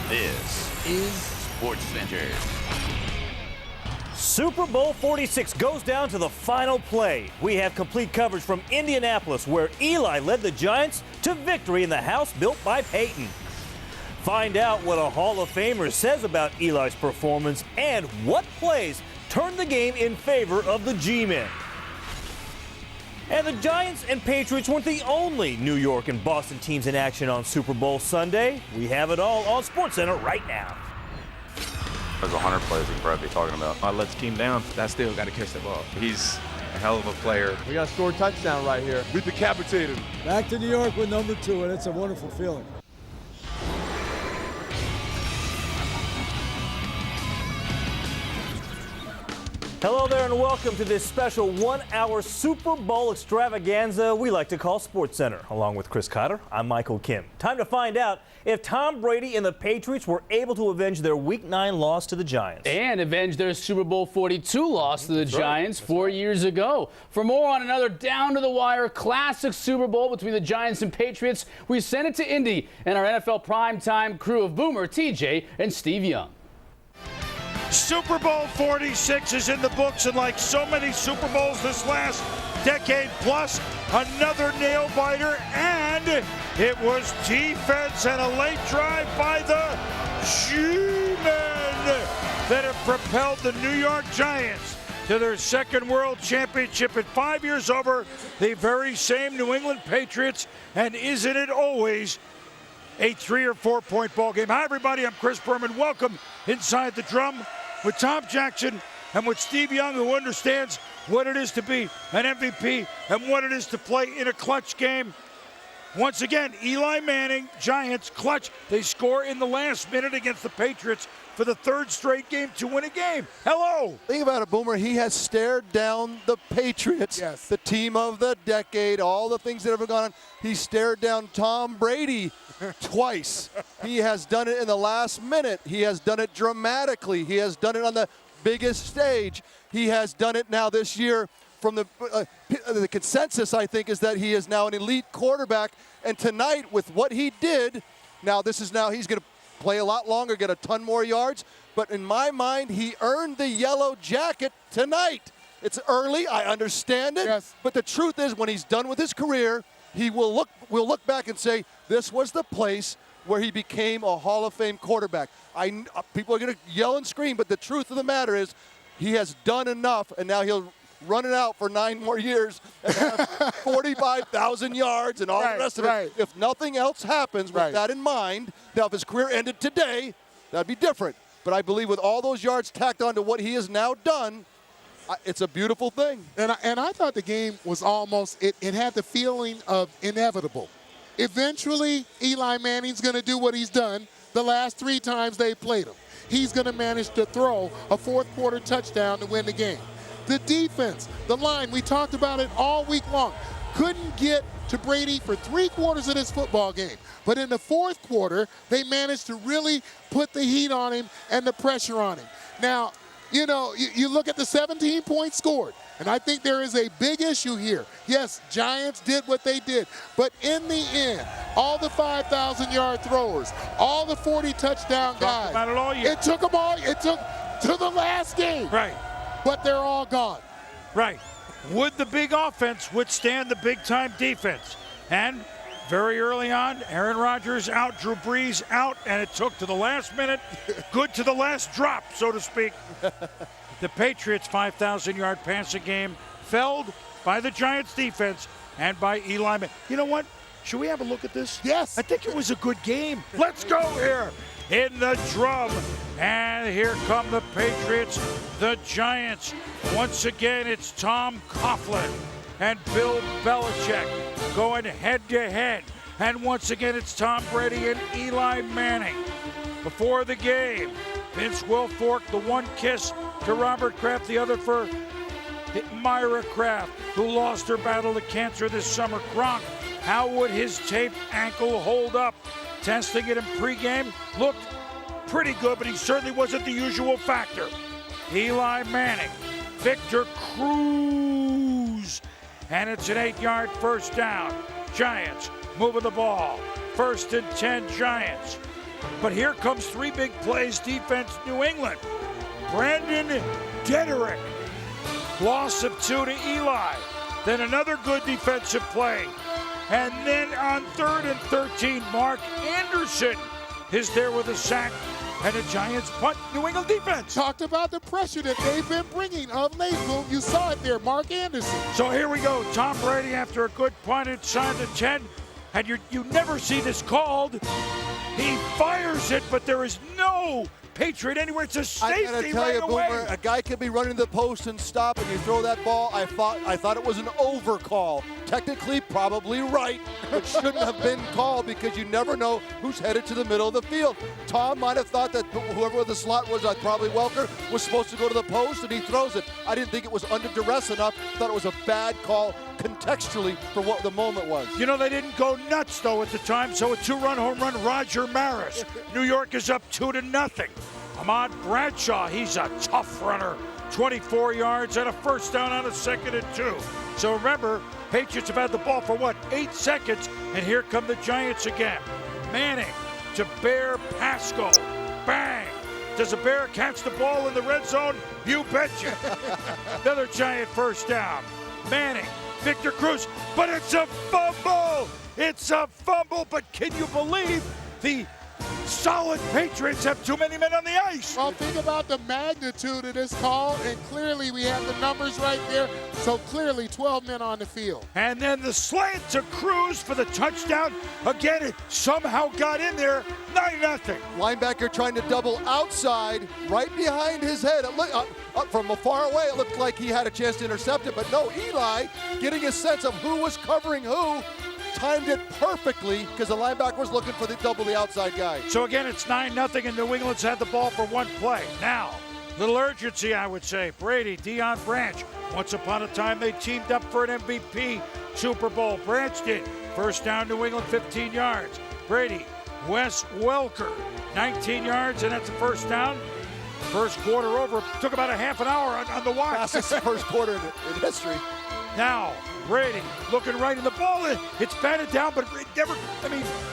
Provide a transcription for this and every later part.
This is Sportcenter. Super Bowl 46 goes down to the final play. We have complete coverage from Indianapolis, where Eli led the Giants to victory in the house built by Peyton. Find out what a Hall of Famer says about Eli's performance and what plays turned the game in favor of the G-Men. And the Giants and Patriots weren't the only New York and Boston teams in action on Super Bowl Sunday. We have it all on SportsCenter right now. There's 100 plays we can probably be talking about. I let the team down, but I still got to catch the ball. He's a hell of a player. We got to score a touchdown right here. We decapitated him. Back to New York with number 2, and it's a wonderful feeling. Hello there and welcome to this special 1-hour Super Bowl extravaganza we like to call SportsCenter. Along with Chris Cotter, I'm Michael Kim. Time to find out if Tom Brady and the Patriots were able to avenge their Week 9 loss to the Giants. And avenge their Super Bowl 42 loss to the Giants 4 years ago. For more on another down-to-the-wire classic Super Bowl between the Giants and Patriots, we send it to Indy and our NFL primetime crew of Boomer, TJ, and Steve Young. Super Bowl 46 is in the books, and like so many Super Bowls this last decade plus, another nail-biter, and it was defense and a late drive by the G-Men that have propelled the New York Giants to their second world championship in 5 years over the very same New England Patriots. And isn't it always a 3 or 4 point ball game? Hi everybody, I'm Chris Berman. Welcome inside the drum with Tom Jackson and with Steve Young, who understands what it is to be an MVP and what it is to play in a clutch game. Once again, Eli Manning, Giants, clutch. They score in the last minute against the Patriots for the third straight game to win a game. Hello. Think about it, Boomer. He has stared down the Patriots, the team of the decade, all the things that have gone on. He stared down Tom Brady twice. He has done it in the last minute. He has done it dramatically. He has done it on the biggest stage. He has done it now this year. From the consensus, I think, is that he is now an elite quarterback. And tonight, with what he did, he's going to play a lot longer, get a ton more yards. But in my mind, he earned the yellow jacket tonight. It's early, I understand it. Yes. But the truth is, when he's done with his career, he will look back and say, this was the place where he became a Hall of Fame quarterback. People are going to yell and scream, but the truth of the matter is, he has done enough, and now he'll run it out for 9 more years and have 45,000 yards and all the rest of it. If nothing else happens with that in mind, now if his career ended today, that'd be different. But I believe with all those yards tacked on to what he has now done, it's a beautiful thing. And I thought the game was almost, it had the feeling of inevitable. Eventually, Eli Manning's going to do what he's done the last 3 times they played him. He's going to manage to throw a fourth-quarter touchdown to win the game. The defense, the line, we talked about it all week long, couldn't get to Brady for 3/4 of this football game. But in the fourth quarter, they managed to really put the heat on him and the pressure on him. Now, you look at the 17 points scored, and I think there is a big issue here. Yes, Giants did what they did, but in the end, all the 5,000-yard throwers, all the 40-touchdown guys, it took them all, it took to the last game. Right. But they're all gone. Right. Would the big offense withstand the big-time defense? And very early on, Aaron Rodgers out, Drew Brees out, and it took to the last minute, good to the last drop, so to speak. The Patriots' 5,000-yard passing game felled by the Giants' defense and by Eli Manning. You know what? Should we have a look at this? Yes. I think it was a good game. Let's go here in the drum. And here come the Patriots, the Giants. Once again, it's Tom Coughlin and Bill Belichick going head-to-head. And once again, it's Tom Brady and Eli Manning. Before the game, Vince Wilfork, the one kiss to Robert Kraft, the other for Myra Kraft, who lost her battle to cancer this summer. Gronk, how would his taped ankle hold up? Testing it in pregame, looked pretty good, but he certainly wasn't the usual factor. Eli Manning, Victor Cruz, and it's an 8-yard first down. Giants moving the ball. 1st and 10 Giants. But here comes 3 big plays, defense, New England. Brandon Dederick, loss of 2 to Eli. Then another good defensive play. And then on 3rd and 13, Mark Anderson is there with a sack. And the Giants punt. New England defense. Talked about the pressure that they've been bringing of late, Boom. You saw it there, Mark Anderson. So here we go. Tom Brady after a good punt inside the 10. And you never see this called. He fires it, but there is no Patriot anywhere. It's a safety I gotta tell right you, away. Boomer, a guy could be running the post and stop, and you throw that ball. I thought it was an overcall. Technically, probably right, but shouldn't have been called because you never know who's headed to the middle of the field. Tom might have thought that whoever the slot was, probably Welker, was supposed to go to the post, and he throws it. I didn't think it was under duress enough. Thought it was a bad call contextually for what the moment was. You know, they didn't go nuts, though, at the time, so a 2-run home run, Roger Maris. New York is up 2-0. Ahmad Bradshaw, he's a tough runner. 24 yards and a first down on a 2nd and 2. So remember, Patriots have had the ball for, 8 seconds, and here come the Giants again. Manning to Bear Pascal. Bang! Does a Bear catch the ball in the red zone? You betcha. Another Giant first down. Manning, Victor Cruz, but it's a fumble! It's a fumble, but can you believe the solid Patriots have too many men on the ice? Well, think about the magnitude of this call, and clearly we have the numbers right there. So clearly 12 men on the field. And then the slant to Cruz for the touchdown. Again, it somehow got in there. 9-0. Linebacker trying to double outside, right behind his head. Up from far away, it looked like he had a chance to intercept it, but no, Eli, getting a sense of who was covering who, timed it perfectly because the linebacker was looking for the double the outside guy. So again, it's 9-0, and New England's had the ball for 1 play. Now, little urgency, I would say. Brady, Deion Branch. Once upon a time, they teamed up for an MVP Super Bowl. Branch did. First down, New England, 15 yards. Brady, Wes Welker, 19 yards, and that's the first down. First quarter over. Took about a half an hour on the watch. Fastest first quarter in history. Now, Brady looking right in the ball. It's batted down, but it never,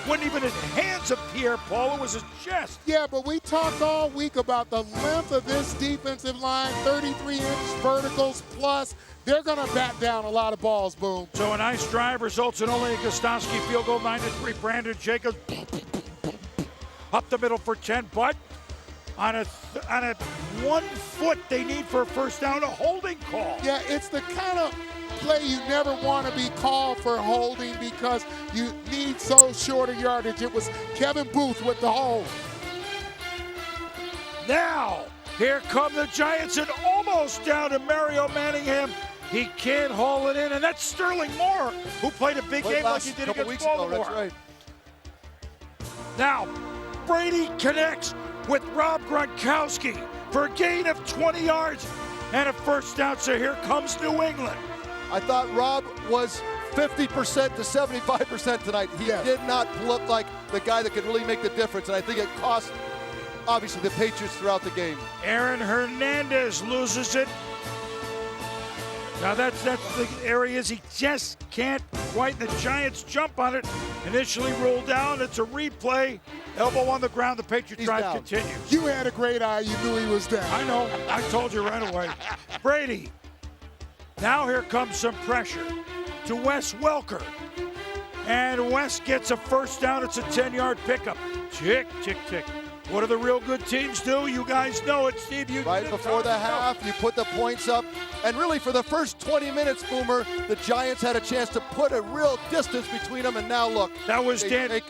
wasn't even in the hands of Pierre-Paul. It was his chest. Yeah, but we talked all week about the length of this defensive line, 33-inch verticals plus. They're going to bat down a lot of balls, Boom. So a nice drive results in only a Gostowski field goal, 9-3. Brandon Jacobs up the middle for 10, but on a 1 foot they need for a first down, a holding call. Yeah, it's the kind of play you never want to be called for holding because you need so short a yardage. It was Kevin Booth with the hold. Now, here come the Giants and almost down to Mario Manningham. He can't haul it in, and that's Sterling Moore, who played a big game like he did against Baltimore. That's right. Now, Brady connects with Rob Gronkowski for a gain of 20 yards and a first down. So here comes New England. I thought Rob was 50% to 75% tonight. He did not look like the guy that could really make the difference, and I think it cost, obviously, the Patriots throughout the game. Aaron Hernandez loses it. Now that's the areas he just can't quite. The Giants jump on it. Initially rolled down. It's a replay. Elbow on the ground. The Patriots drive continues. You had a great eye. You knew he was down. I know. I told you right away. Brady. Now here comes some pressure to Wes Welker. And Wes gets a first down. It's a 10-yard pickup. Tick, tick, tick. What do the real good teams do? You guys know it, Steve. Right before the half, you put the points up. And really, for the first 20 minutes, Boomer, the Giants had a chance to put a real distance between them. And now look. That was Danny.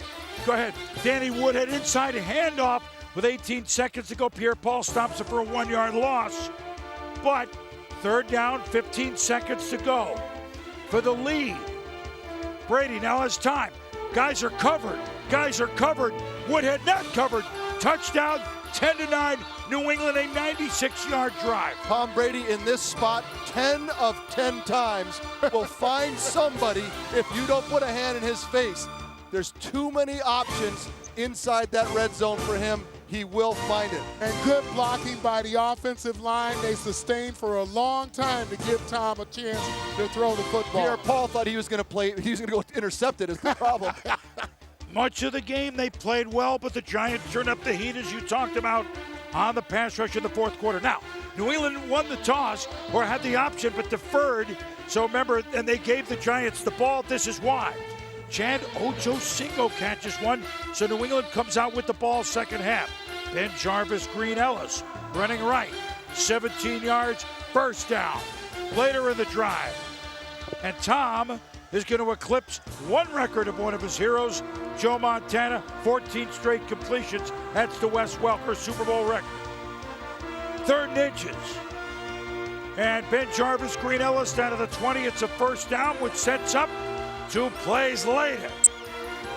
Go ahead. Danny Woodhead inside a handoff with 18 seconds to go. Pierre-Paul stops it for a 1-yard loss. But third down, 15 seconds to go for the lead. Brady now has time. Guys are covered. Woodhead not covered. Touchdown, 10-9. New England, a 96-yard drive. Tom Brady in this spot 10 of 10 times will find somebody if you don't put a hand in his face. There's too many options inside that red zone for him. He will find it. And good blocking by the offensive line. They sustained for a long time to give Tom a chance to throw the football. Pierre-Paul thought he was going to go intercept it is the problem. Much of the game they played well, but the Giants turned up the heat, as you talked about, on the pass rush in the fourth quarter. Now, New England won the toss or had the option but deferred. So remember, and they gave the Giants the ball. This is why. Chad Ochocinco catches one, so New England comes out with the ball second half. Ben Jarvis, Green Ellis running right. 17 yards, first down. Later in the drive. And Tom is going to eclipse one record of one of his heroes, Joe Montana, 14 straight completions. That's the Wes Welker Super Bowl record. Third and inches. And Ben Jarvis, Green Ellis down to the 20. It's a first down, which sets up 2 plays later.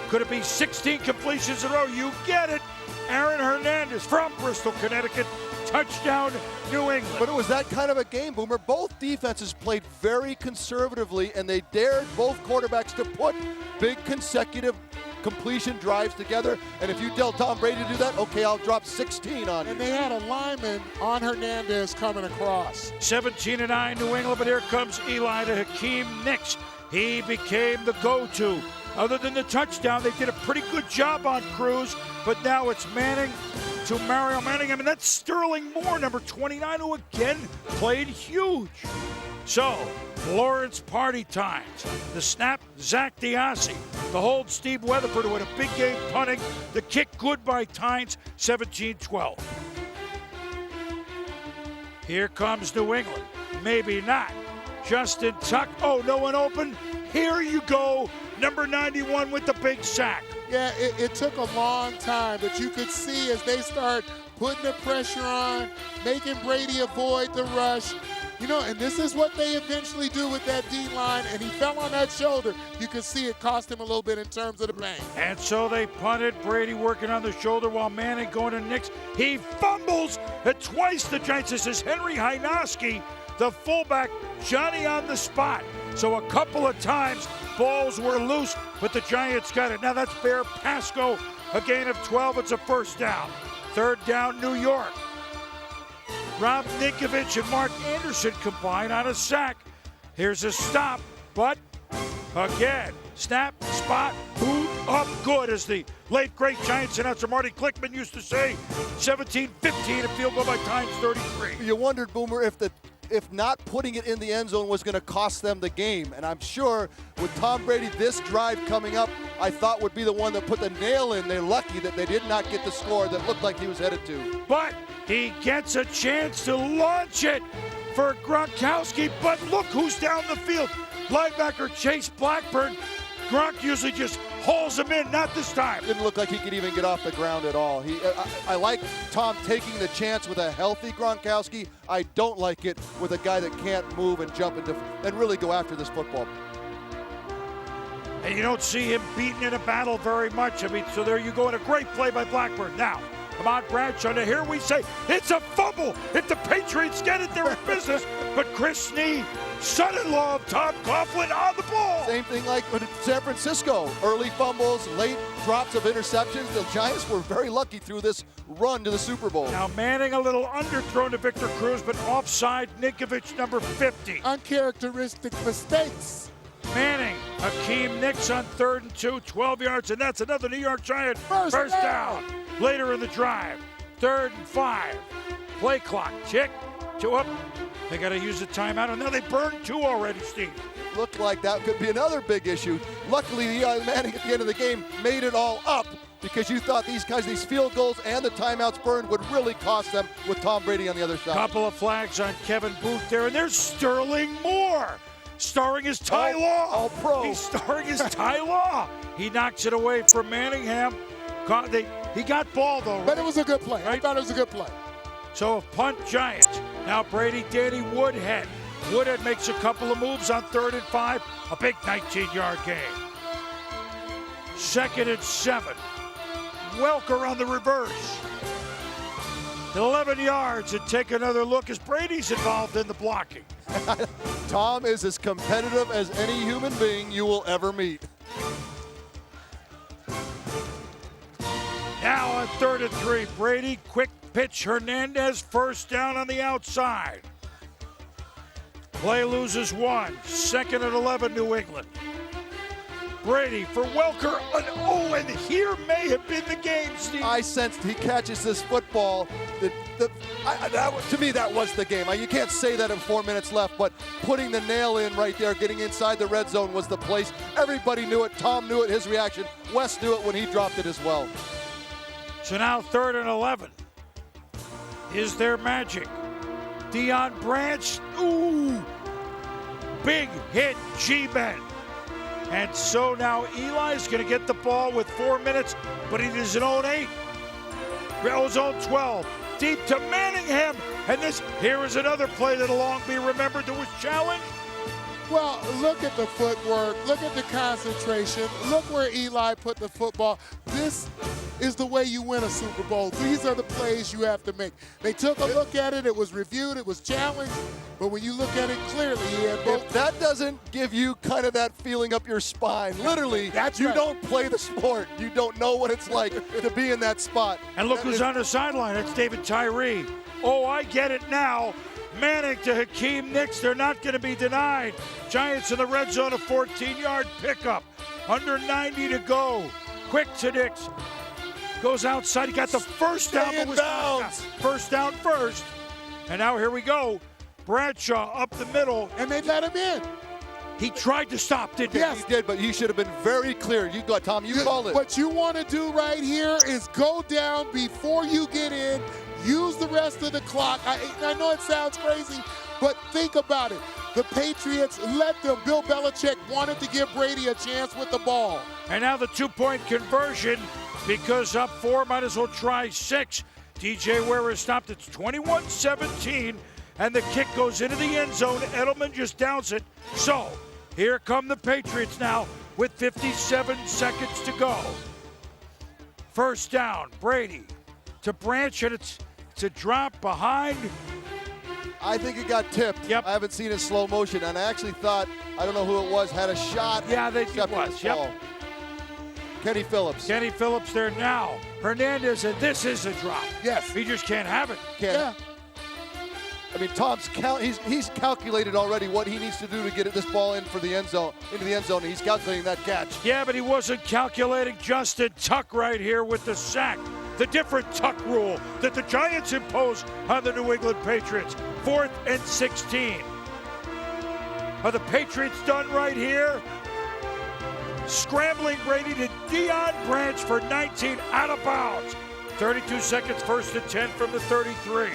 Could it be 16 completions in a row? You get it. Aaron Hernandez from Bristol, Connecticut. Touchdown, New England. But it was that kind of a game, Boomer. Both defenses played very conservatively, and they dared both quarterbacks to put big consecutive completion drives together. And if you tell Tom Brady to do that, okay, I'll drop 16 on you. And they had a lineman on Hernandez coming across. 17-9 New England, but here comes Eli to Hakeem Nicks. He became the go-to. Other than the touchdown, they did a pretty good job on Cruz, but now it's Manning to Mario Manningham, and that's Sterling Moore, number 29, who again played huge. So, Lawrence party times. The snap, Zach Diassi. The hold, Steve Weatherford, who had a big game punting. The kick, good by Tynes, 17-12. Here comes New England. Maybe not. Justin Tuck. Oh, no one open. Here you go. Number 91 with the big sack. Yeah, it took a long time, but you could see as they start putting the pressure on, making Brady avoid the rush. You know, and this is what they eventually do with that D-line, and he fell on that shoulder. You could see it cost him a little bit in terms of the pain. And so they punted, Brady working on the shoulder while Manning going to Nicks. He fumbles, and twice the Giants. This is Henry Hynoski, the fullback, Johnny on the spot. So a couple of times balls were loose, but the Giants got it. Now that's Bear Pasco, a gain of 12. It's a first down. Third down, New York. Rob Ninkovich and Mark Anderson combine on a sack. Here's a stop, but again, snap, spot, boot, up, good, as the late great Giants announcer Marty Klickman used to say. 17-15, a field goal by Tynes, 33. You wondered, Boomer, if not putting it in the end zone was going to cost them the game. And I'm sure with Tom Brady, this drive coming up, I thought would be the one that put the nail in. They're lucky that they did not get the score that looked like he was headed to. But he gets a chance to launch it for Gronkowski. But look who's down the field. Linebacker Chase Blackburn. Gronk usually just hauls him in, not this time. Didn't look like he could even get off the ground at all. I like Tom taking the chance with a healthy Gronkowski. I don't like it with a guy that can't move and jump and really go after this football. And you don't see him beaten in a battle very much. I mean, so there you go, and a great play by Blackburn. Now, Ahmad Bradshaw, to here we say, it's a fumble. If the Patriots get it, they're in business. But Chris Snee, son-in-law of Tom Coughlin, on the ball. Same thing like with San Francisco. Early fumbles, late drops of interceptions. The Giants were very lucky through this run to the Super Bowl. Now Manning a little underthrown to Victor Cruz, but offside, Ninkovich, number 50. Uncharacteristic mistakes. Manning, Hakeem Nicks on 3rd and 2, 12 yards, and that's another New York Giant first down. Later in the drive, 3rd and 5. Play clock, tick, 2 up. They got to use a timeout, and now they burned 2 already, Steve. Looked like that could be another big issue. Luckily, Eli Manning at the end of the game made it all up because you thought these guys, these field goals and the timeouts burned would really cost them with Tom Brady on the other side. Couple of flags on Kevin Booth there, and there's Sterling Moore. Starring as Ty Law. All pro. He's starring as Ty Law. He knocks it away from Manningham. He got ball, though. But it was a good play. I thought it was a good play. So punt Giants. Now Brady, Danny Woodhead. Woodhead makes a couple of moves on 3rd and 5. A big 19-yard gain. 2nd and 7. Welker on the reverse. 11 yards, and take another look as Brady's involved in the blocking. Tom is as competitive as any human being you will ever meet. Now on 3rd and 3, Brady, quick pitch, Hernandez, first down on the outside. Play loses 1, 2nd and 11, New England. Brady for Welker. And here may have been the game, Steve. I sensed he catches this football. To me, that was the game. You can't say that in 4 minutes left, but putting the nail in right there, getting inside the red zone was the place. Everybody knew it. Tom knew it, his reaction. Wes knew it when he dropped it as well. So now 3rd and 11. Is there magic? Deion Branch, ooh, big hit, G-Men. And so now Eli's going to get the ball with 4 minutes, but he is his own 8. His own 12. Deep to Manningham. And here is another play that'll long be remembered that was challenged. Well, look at the footwork. Look at the concentration. Look where Eli put the football. This is the way you win a Super Bowl. These are the plays you have to make. They took a look at it. It was reviewed. It was challenged. But when you look at it clearly, he had both. If that doesn't give you kind of that feeling up your spine, literally, you don't play the sport. You don't know what it's like to be in that spot. And look who's on the sideline. It's David Tyree. Oh, I get it now. Manning to Hakeem Nicks. They're not going to be denied. Giants in the red zone, a 14-yard pickup. Under 90 to go. Quick to Nicks. Goes outside. He got the first down. Stay in bounds. First down first. And now here we go. Bradshaw up the middle. And they let him in. He tried to stop, didn't he? Yes, he did, but he should have been very clear. You got Tom, you called it. What you want to do right here is go down before you get in. Use the rest of the clock. I know it sounds crazy, but think about it. The Patriots let them. Bill Belichick wanted to give Brady a chance with the ball. And now the two-point conversion, because up 4, might as well try 6. DJ Ware is stopped. It's 21-17, and the kick goes into the end zone. Edelman just downs it. So here come the Patriots now with 57 seconds to go. First down, Brady to Branch, and it's a drop behind. I think it got tipped. Yep. I haven't seen it in slow motion, and I actually thought, I don't know who it was, had a shot. Yeah, it was. Yep. Kenny Phillips. Kenny Phillips there now. Hernandez, and this is a drop. Yes. He just can't have it. Yeah. I mean, Tom's he's calculated already what he needs to do to get this ball in for the end zone, into the end zone. And he's calculating that catch. Yeah, but he wasn't calculating Justin Tuck right here with the sack. The different Tuck rule that the Giants impose on the New England Patriots. 4th and 16. Are the Patriots done right here? Scrambling Brady to Deion Branch for 19, out of bounds. 32 seconds, 1st and 10 from the 33.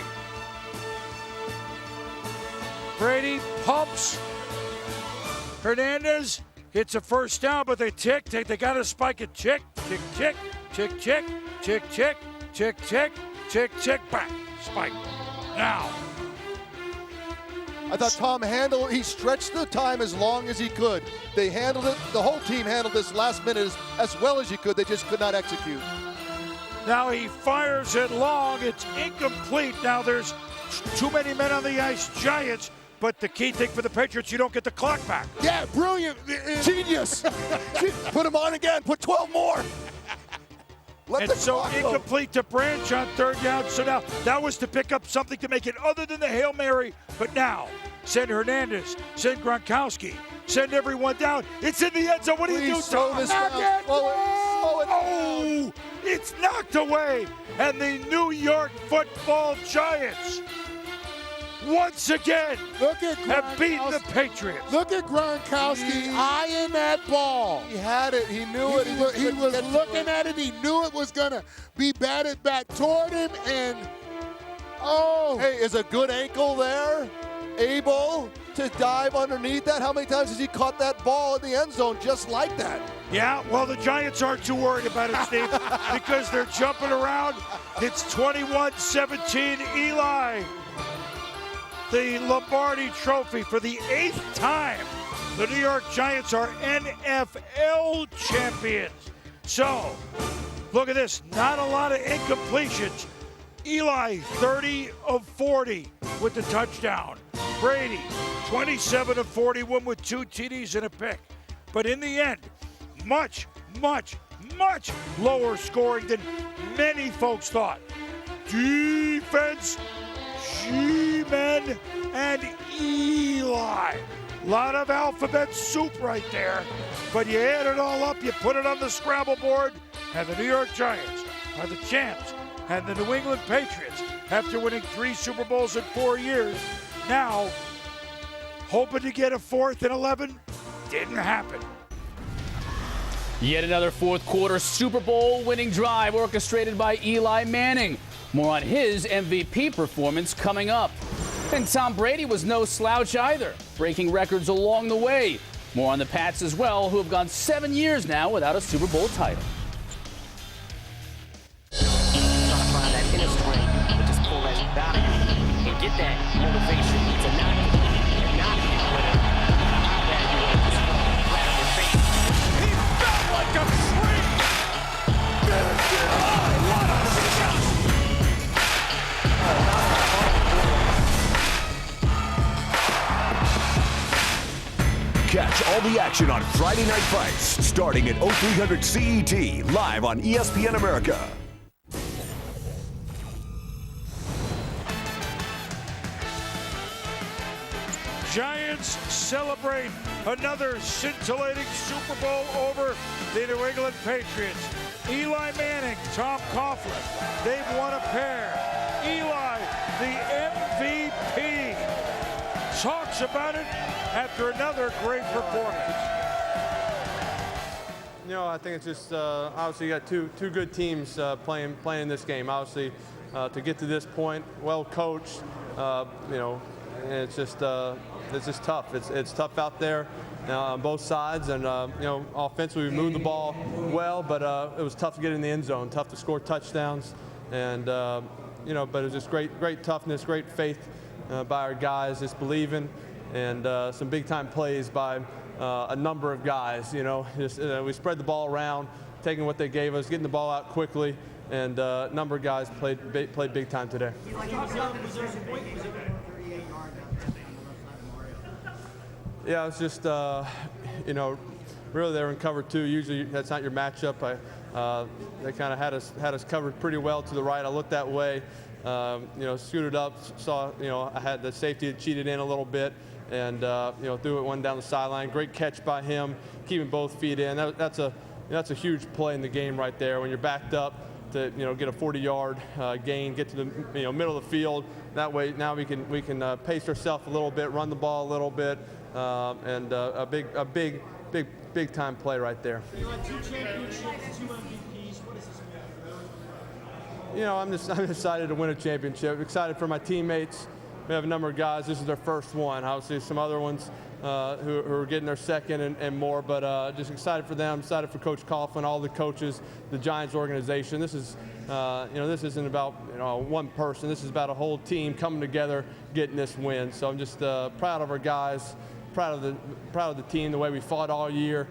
Brady pumps. Hernandez hits a first down, but they got to spike it. Tick, tick, tick, tick, tick, tick, tick, tick, tick, tick, tick, back. Spike. Now. I thought Tom handled it. He stretched the time as long as he could. They handled it. The whole team handled this last minute as well as he could. They just could not execute. Now he fires it long. It's incomplete. Now there's too many men on the ice. Giants. But the key thing for the Patriots, you don't get the clock back. Yeah, brilliant. Genius. Put him on again. Put 12 more. And so incomplete to Branch on 3rd down. So now that was to pick up something to make it other than the Hail Mary. But now send Hernandez, send Gronkowski, send everyone down. It's in the end zone. What do you do? Slow this down. Oh, it's knocked away. And the New York Football Giants once again have beaten the Patriots. Look at Gronkowski eyeing that ball. He had it. He knew it. He was looking at it. He knew it was going to be batted back toward him. And, Hey, is a good ankle there able to dive underneath that? How many times has he caught that ball in the end zone just like that? Yeah, well, the Giants aren't too worried about it, Steve, because they're jumping around. It's 21-17, Eli. The Lombardi Trophy for the 8th time. The New York Giants are NFL champions. So, look at this. Not a lot of incompletions. Eli, 30 of 40 with the touchdown. Brady, 27 of 41 with 2 TDs and a pick. But in the end, much, much, much lower scoring than many folks thought. Defense, G-Men, and Eli. A lot of alphabet soup right there. but you add it all up, you put it on the Scrabble board, and the New York Giants are the champs. And the New England Patriots, after winning 3 Super Bowls in 4 years, now hoping to get a 4th and 11, didn't happen. Yet another fourth quarter Super Bowl winning drive orchestrated by Eli Manning. More on his MVP performance coming up. And Tom Brady was no slouch either, breaking records along the way. More on the Pats as well, who have gone 7 years now without a Super Bowl title. Get that motivation to not be winner. I value it this flat on your face. He felt like a freak. Catch all the action on Friday Night Fights starting at 0300 CET live on ESPN America. Giants celebrate another scintillating Super Bowl over the New England Patriots. Eli Manning, Tom Coughlin, they've won a pair. Eli, the MVP, talks about it after another great performance. You know, I think it's just obviously you got two good teams playing this game. Obviously, to get to this point, well coached. You know, and it's just tough. It's tough out there on both sides, and you know, offensively we moved the ball well, but it was tough to get in the end zone, tough to score touchdowns, and you know, but it was just great toughness, great faith by our guys, just believing, and some big time plays by a number of guys. You know, just we spread the ball around, taking what they gave us, getting the ball out quickly, and a number of guys played big time today. Yeah, it's just, you know, really they were in cover 2. Usually that's not your matchup. They kind of had us covered pretty well to the right. I looked that way, you know, scooted up, saw, you know, I had the safety that cheated in a little bit, and you know, threw it one down the sideline. Great catch by him, keeping both feet in. That's a huge play in the game right there when you're backed up to, you know, get a 40-yard gain, get to the, you know, middle of the field. That way now we can pace ourselves a little bit, run the ball a little bit. And a big time play right there. You had 2 championships, 2 MVPs. What does this mean? You know, I'm excited to win a championship. Excited for my teammates. We have a number of guys. This is their first one. Obviously, some other ones who are getting their second and more. But just excited for them. Excited for Coach Coughlin, all the coaches, the Giants organization. This is, you know, this isn't about, you know, one person. This is about a whole team coming together, getting this win. So I'm just proud of our guys. Proud of the team, the way we fought all year,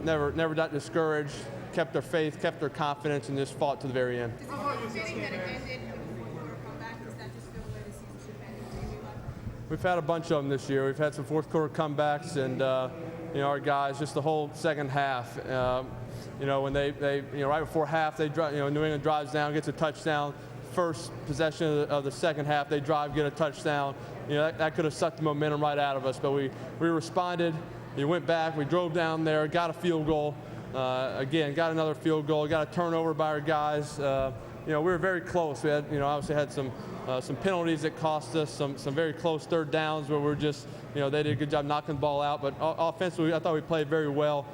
never got discouraged, kept their faith, kept their confidence, and just fought to the very end. Is it more fitting that it ended with a 4th-quarter comeback? Does that just feel the way the season should end? We've had a bunch of them this year. We've had some 4th-quarter comebacks, and you know, our guys, just the whole second half. You know, when they you know, right before half, they drive, you know, New England drives down, gets a touchdown. First possession of the second half, they drive, get a touchdown. You know, that could have sucked the momentum right out of us, but we responded. We went back, we drove down there, got a field goal. Again, got another field goal, got a turnover by our guys. You know, we were very close. We had, you know, obviously had some penalties that cost us, some very close 3rd downs where we're just, you know, they did a good job knocking the ball out. But offensively, I thought we played very well,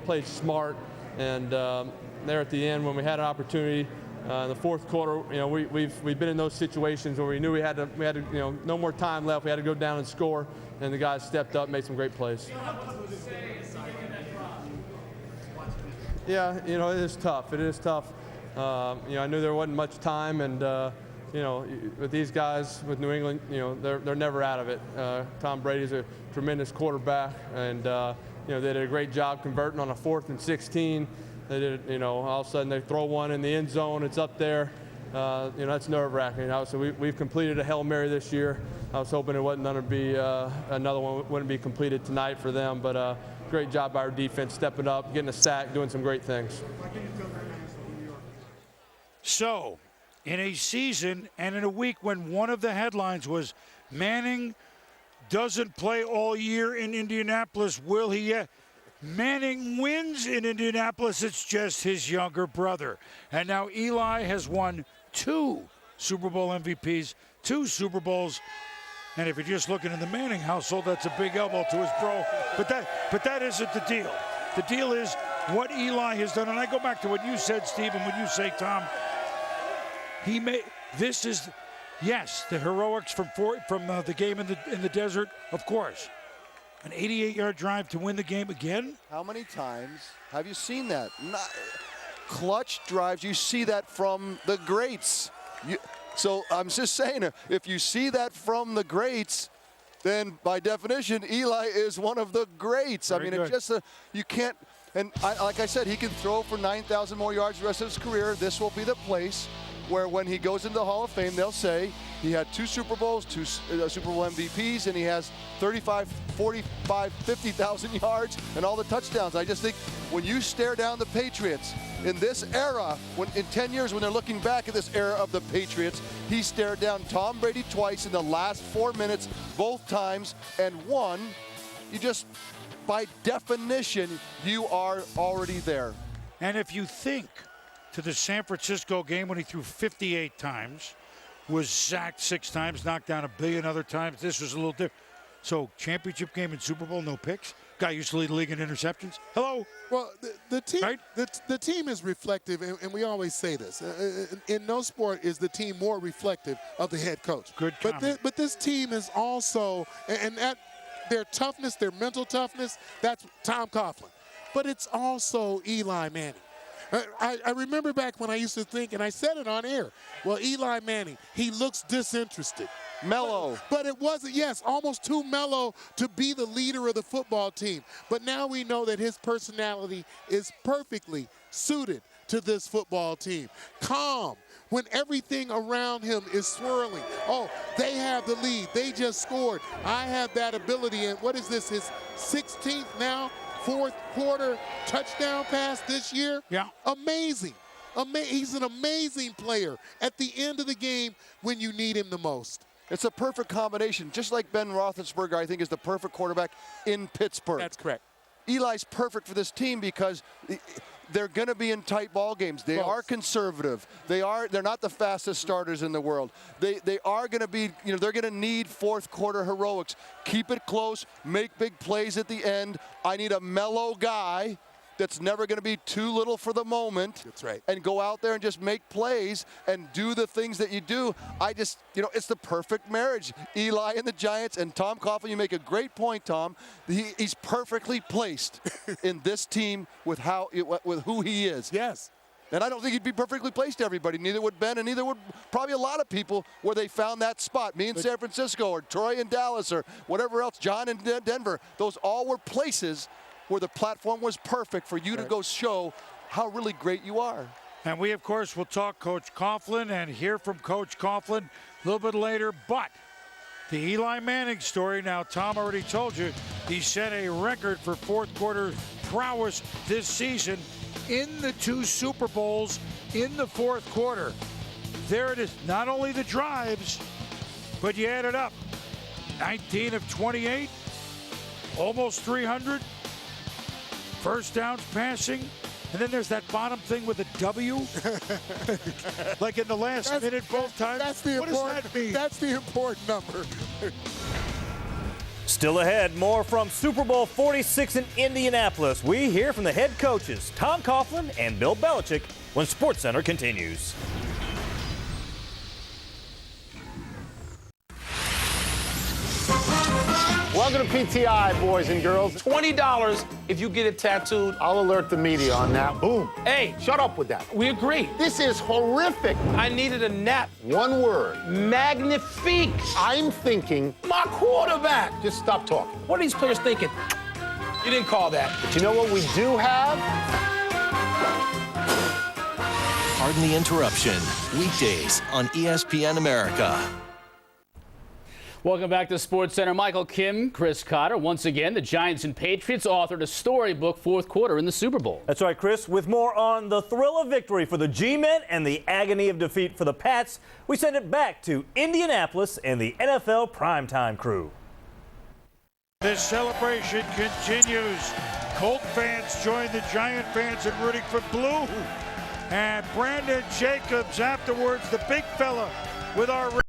played smart, and there at the end when we had an opportunity. In the 4th quarter, you know, we've been in those situations where we knew we had to, you know, no more time left. We had to go down and score, and the guys stepped up, made some great plays. Yeah, you know, it is tough. It is tough. You know, I knew there wasn't much time, and you know, with these guys, with New England, you know, they're never out of it. Tom Brady's a tremendous quarterback, and you know, they did a great job converting on a 4th and 16. They did, you know, all of a sudden they throw one in the end zone. It's up there. You know, that's nerve-wracking. You know, so we've completed a Hail Mary this year. I was hoping it wasn't going to be another one wouldn't be completed tonight for them. But great job by our defense, stepping up, getting a sack, doing some great things. So, in a season and in a week when one of the headlines was Manning doesn't play all year in Indianapolis, will he yet? Manning wins in Indianapolis. It's just his younger brother. And now Eli has won 2 Super Bowl MVPs, 2 Super Bowls. And if you're just looking in the Manning household, that's a big elbow to his bro. But that isn't the deal. The deal is what Eli has done. And I go back to what you said, Steve, and what you say, Tom. This is, yes, the heroics from the game in the desert, of course. An 88-yard drive to win the game again. How many times have you seen that? Clutch drives, you see that from the greats. So I'm just saying, if you see that from the greats, then by definition, Eli is one of the greats. Very I mean, good. it's just you can't, and like I said, he can throw for 9,000 more yards the rest of his career. This will be the place where when he goes into the Hall of Fame, they'll say he had 2 Super Bowls, 2 Super Bowl MVPs, and he has 35, 45, 50,000 yards and all the touchdowns. I just think when you stare down the Patriots in this era, in 10 years when they're looking back at this era of the Patriots, he stared down Tom Brady twice in the last 4 minutes, both times, and won. You just, by definition, you are already there. And if you think to the San Francisco game when he threw 58 times, was sacked 6 times, knocked down 1 billion other times. This was a little different. So championship game and Super Bowl, no picks. Guy used to lead the league in interceptions. Hello. Well, the team, right? the team is reflective, and we always say this. In no sport is the team more reflective of the head coach. Good comment. But this team is also, and that their toughness, their mental toughness, that's Tom Coughlin. But it's also Eli Manning. I remember back when I used to think, and I said it on air, well, Eli Manning, he looks disinterested. Mellow. But it wasn't, yes, almost too mellow to be the leader of the football team. But now we know that his personality is perfectly suited to this football team. Calm when everything around him is swirling. Oh, they have the lead. They just scored. I have that ability. And what is this, his 16th now? 4th quarter touchdown pass this year? Yeah. Amazing. He's an amazing player at the end of the game when you need him the most. It's a perfect combination. Just like Ben Roethlisberger, I think, is the perfect quarterback in Pittsburgh. That's correct. Eli's perfect for this team because they're going to be in tight ball games. They are conservative. They're not the fastest starters in the world. They are going to be, they're going to need 4th quarter heroics. Keep it close, make big plays at the end. I need a mellow guy that's never going to be too little for the moment. That's right. And go out there and just make plays and do the things that you do. It's the perfect marriage. Eli and the Giants and Tom Coughlin, you make a great point, Tom. He's perfectly placed in this team with who he is. Yes. And I don't think he'd be perfectly placed to everybody. Neither would Ben, and neither would probably a lot of people where they found that spot. Me in San Francisco, or Troy in Dallas, or whatever else, John in Denver. Those all were places where the platform was perfect for you to go show how really great you are. And we, of course, will talk Coach Coughlin and hear from Coach Coughlin a little bit later. But the Eli Manning story, now Tom already told you, he set a record for 4th quarter prowess this season in the 2 Super Bowls in the 4th quarter. There it is, not only the drives, but you add it up. 19 of 28, almost 300. First downs passing, and then there's that bottom thing with a W, like in the last minute both times. What does that mean? That's the important number. Still ahead, more from Super Bowl 46 in Indianapolis. We hear from the head coaches, Tom Coughlin and Bill Belichick, when SportsCenter continues. Welcome to PTI, boys and girls. $20 if you get it tattooed. I'll alert the media on that. Boom. Hey, shut up with that. We agree. This is horrific. I needed a nap. One word. Magnifique. I'm thinking my quarterback. Just stop talking. What are these players thinking? You didn't call that. But you know what we do have? Pardon the interruption. Weekdays on ESPN America. Welcome back to SportsCenter. Michael Kim, Chris Cotter. Once again, the Giants and Patriots authored a storybook 4th quarter in the Super Bowl. That's right, Chris. With more on the thrill of victory for the G-Men and the agony of defeat for the Pats, we send it back to Indianapolis and the NFL primetime crew. This celebration continues. Colt fans join the Giant fans in rooting for blue. And Brandon Jacobs afterwards, the big fella with our